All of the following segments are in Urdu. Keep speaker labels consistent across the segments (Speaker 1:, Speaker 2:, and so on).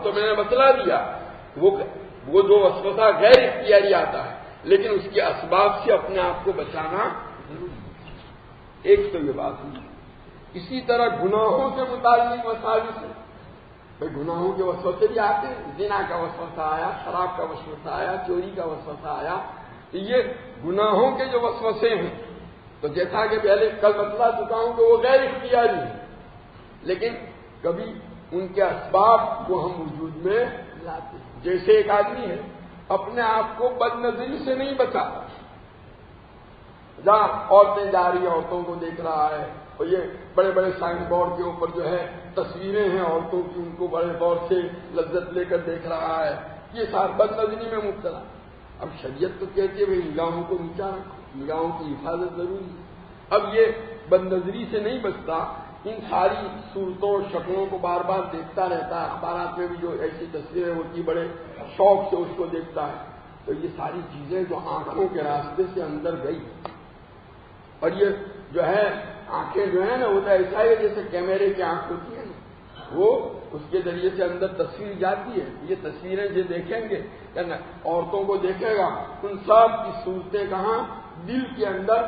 Speaker 1: تو میں نے بتلا دیا وہ جو وسوسہ غیر اختیاری آتا ہے لیکن اس کے اسباب سے اپنے آپ کو بچانا ضروری ہے۔ ایک تو یہ بات ہوئی۔ اسی طرح گناہوں سے متعلق وساوس ہے، بھائی گناہوں کے وسوسے بھی آتے ہیں، زنا کا وسوسہ آیا، شراب کا وسوسہ آیا، چوری کا وسوسہ آیا، یہ گناہوں کے جو وسوسے ہیں تو جیسا کہ پہلے کل بتلا چکا ہوں کہ وہ غیر اختیاری ہیں، لیکن کبھی ان کے اسباب کو ہم وجود میں لاتے ہیں۔ جیسے ایک آدمی ہے اپنے آپ کو بد نظری سے نہیں بچاتا، جہاں عورتیں جا رہی ہیں عورتوں کو دیکھ رہا ہے، اور یہ بڑے بڑے سائن بورڈ کے اوپر جو ہے تصویریں ہیں عورتوں کی، ان کو بڑے غور سے لذت لے کر دیکھ رہا ہے، یہ سارا بد نظری میں مبتلا۔ اب شریعت تو کہتی ہے بھائی نگاہوں کو نیچا رکھو، نگاہوں کی حفاظت ضروری ہے۔ اب یہ بد نظری سے نہیں بچتا، ان ساری صورتوں اور شکلوں کو بار بار دیکھتا رہتا ہے، اخبارات میں بھی جو ایسی تصویریں ہوتی بڑے شوق سے اس کو دیکھتا ہے، تو یہ ساری چیزیں جو آنکھوں کے راستے سے اندر گئی، اور یہ جو ہے آنکھیں جو ہے نا ہوتا ایسا ہے جیسے کیمرے کی آنکھ ہوتی ہے نا، وہ اس کے ذریعے سے اندر تصویر جاتی ہے، یہ تصویریں جو دیکھیں گے عورتوں کو دیکھے گا، ان سب کی صورتیں کہاں دل کے اندر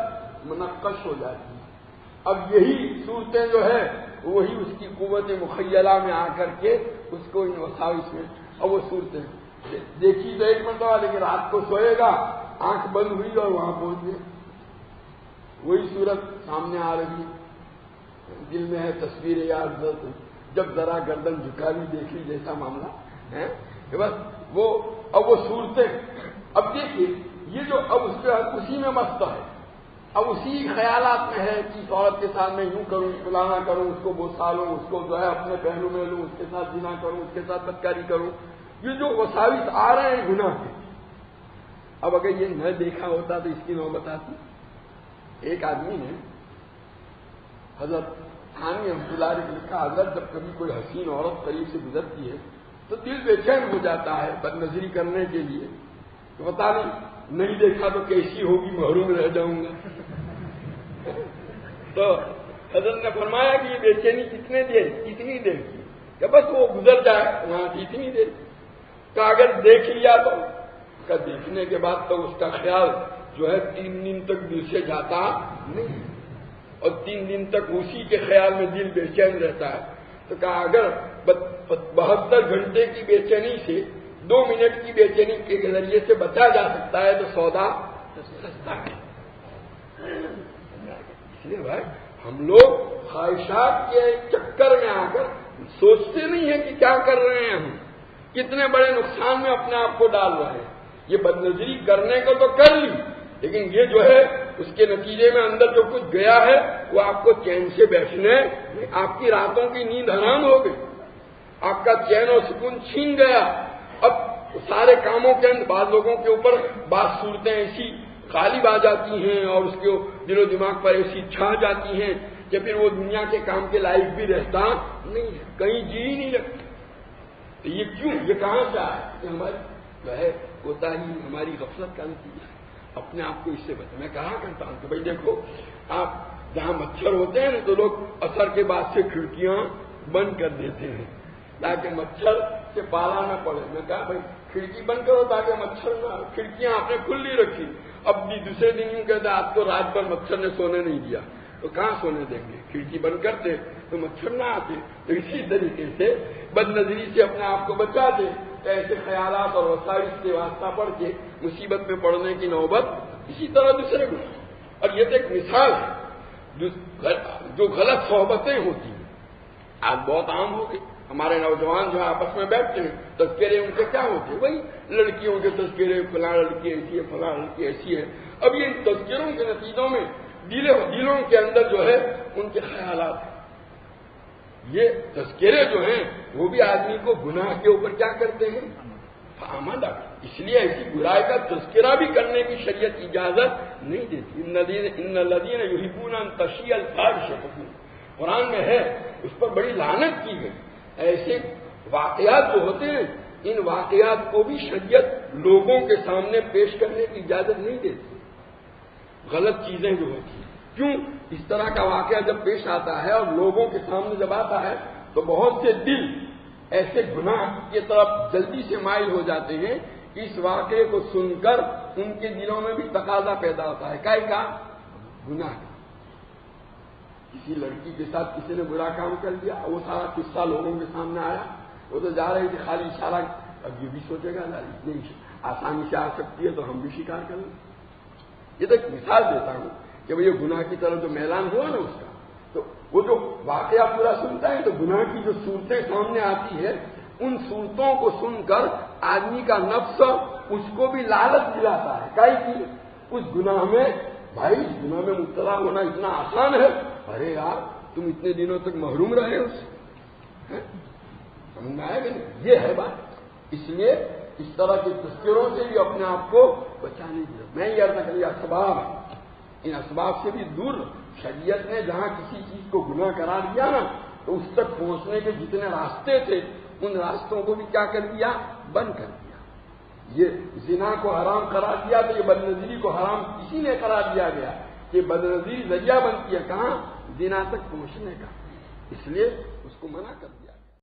Speaker 1: منقش ہو جاتی ہیں۔ اب یہی صورتیں جو ہے وہی اس کی قوت مخیلہ میں آ کر کے اس کو ان وساوس میں، اب وہ صورتیں دیکھی تو ایک مرتبہ، لیکن رات کو سوئے گا آنکھ بند ہوئی اور وہاں پہنچ گئے، وہی صورت سامنے آ رہی ہے، دل میں ہے تصویر یاد، جب ذرا گردن جھکا بھی دیکھ لی جیسا معاملہ ہے بس وہ اب وہ صورتیں، اب دیکھیے یہ جو اب اس پہ اسی میں مست ہے، اب اسی خیالات میں ہے کہ اس عورت کے ساتھ میں یوں کروں، فلانا کروں، اس کو بوسا لوں، اس کو جو ہے اپنے پہلو میں لوں، اس کے ساتھ زنا کروں، اس کے ساتھ بدکاری کروں، یہ جو وساوس آ رہے ہیں گناہ کے، اب اگر یہ نہ دیکھا ہوتا تو اس کی نوبت آتی۔ ایک آدمی نے حضرت تھانوی رحمۃ اللہ علیہ نے لکھا، حضرت جب کبھی کوئی حسین عورت قریب سے گزرتی ہے تو دل بے چین ہو جاتا ہے بد نظری کرنے کے لیے، تو پتا نہیں دیکھا تو کیسی ہوگی، محروم رہ جاؤں گا۔ تو حضرت نے فرمایا کہ یہ بے چینی کتنی دیر کی، کہ بس وہ گزر جائے وہاں کی اتنی دیر، کہ اگر دیکھ لیا تو دیکھنے کے بعد تو اس کا خیال جو ہے 3 دن تک دل سے جاتا نہیں، اور 3 دن تک اسی کے خیال میں دل بے چین رہتا ہے، تو کہا اگر 72 گھنٹے کی بے چینی سے 2 منٹ کی بے چینی کے ذریعے سے بچا جا سکتا ہے تو سودا سستا ہے۔ اس لیے بھائی ہم لوگ خواہشات کے چکر میں آ کر سوچتے نہیں ہیں کہ کیا کر رہے ہیں، ہم کتنے بڑے نقصان میں اپنے آپ کو ڈال رہے ہیں۔ یہ بد نظری کرنے کو تو کر لی، لیکن یہ جو ہے اس کے نتیجے میں اندر جو کچھ گیا ہے وہ آپ کو چین سے بیٹھنے، آپ کی راتوں کی نیند حرام ہو گئی، آپ کا چین و سکون چھین گیا۔ اب سارے کاموں کے اندر بعض لوگوں کے اوپر بعض صورتیں ایسی غالب آ جاتی ہیں اور اس کے دل و دماغ پر ایسی چھا جاتی ہیں کہ پھر وہ دنیا کے کام کے لائق بھی رہتا نہیں ہے، کہیں جی ہی نہیں لگتا۔ تو یہ کیوں، یہ کہاں سے آیا؟ کہ ہماری جو ہے کوتاہی، ہماری غفلت کا نتیجہ ہے۔ اپنے آپ کو اس سے بچا۔ میں کہا کرتا ہوں کہ بھائی دیکھو، آپ جہاں مچھر ہوتے ہیں نا تو لوگ اثر کے بعد سے کھڑکیاں بند کر دیتے ہیں تاکہ مچھر سے پالا نہ پڑے۔ میں کہا بھائی کھڑکی بند کرو تاکہ مچھر نہ، کھڑکیاں آپ نے کھلی رکھی، اب بھی دوسرے دن یوں کہتے آج تو رات بھر مچھر نے سونے نہیں دیا، تو کہاں سونے دیں گے؟ کھڑکی بند کرتے تو مچھر نہ آتے۔ تو اسی طریقے سے بد نظری سے اپنے آپ کو بچا دے، ایسے خیالات اور وسائل سے واسطہ پڑ کے مصیبت میں پڑنے کی نوبت اسی طرح دوسرے گناہ۔ اور یہ تو ایک مثال ہے، جو غلط صحبتیں ہوتی ہیں آج بہت عام ہو گئی۔ ہمارے نوجوان جو آپس میں بیٹھتے ہیں تذکرے ان کے کیا ہوتے ہیں؟ وہی لڑکیوں کے تذکرے، فلاں لڑکی ایسی ہے، فلاں لڑکی ایسی ہے۔ اب یہ ان تذکروں کے نتیجوں میں دلوں کے اندر جو ہے ان کے خیالات ہیں۔ یہ تذکرے جو ہیں وہ بھی آدمی کو گناہ کے اوپر کیا کرتے ہیں؟ آمادہ۔ اس لیے ایسی برائی کا تذکرہ بھی کرنے کی شریعت اجازت نہیں دیتی۔ ان الذین یحبون ان تشیع الفاحشۃ، قرآن میں ہے، اس پر بڑی لعنت کی گئی۔ ایسے واقعات جو ہوتے ہیں ان واقعات کو بھی شریعت لوگوں کے سامنے پیش کرنے کی اجازت نہیں دیتی۔ غلط چیزیں جو ہوتی ہیں، کیوں اس طرح کا واقعہ جب پیش آتا ہے اور لوگوں کے سامنے جب آتا ہے تو بہت سے دل ایسے گناہ کی طرف جلدی سے مائل ہو جاتے ہیں کہ اس واقعے کو سن کر ان کے دلوں میں بھی تقاضا پیدا ہوتا ہے کائے کا گناہ کا. کسی لڑکی کے ساتھ کسی نے برا کام کر دیا, وہ سارا قصہ لوگوں کے سامنے آیا, وہ تو جا رہے تھے خالی اشارہ, اب یہ بھی سوچے گا اتنی آسانی سے آ سکتی ہے تو ہم بھی شکار کر لیں. یہ تو ایک مثال دیتا ہوں کہ یہ گناہ کی طرف جو میلان ہوا نا اس کا, تو وہ جو واقعہ پورا سنتا ہے تو گناہ کی جو صورتیں سامنے آتی ہے ان صورتوں کو سن کر آدمی کا نفس اس کو بھی لالچ دلاتا ہے کائی کی اس گناہ میں, بھائی اس گناہ میں مبتلا ہونا اتنا آسان ہے, ارے یار تم اتنے دنوں تک محروم رہے اس سے, سمجھ میں آئے گا. یہ ہے بات. اس لیے اس طرح کے تذکروں سے بھی اپنے آپ کو بچانے کی ضرورت. میں یہ عرض کر اسباب, ان اسباب سے بھی دور. شریعت نے جہاں کسی چیز کو گناہ قرار دیا نا تو اس تک پہنچنے کے جتنے راستے تھے ان راستوں کو بھی کیا کر دیا, بند کر دیا. یہ زنا کو حرام قرار دیا تو یہ بدنظری کو حرام کسی نے قرار دیا گیا کہ بدنظری ذریعہ بنتی ہے کہاں, زنا تک پہنچنے کا, اس لیے اس کو منع کر دیا.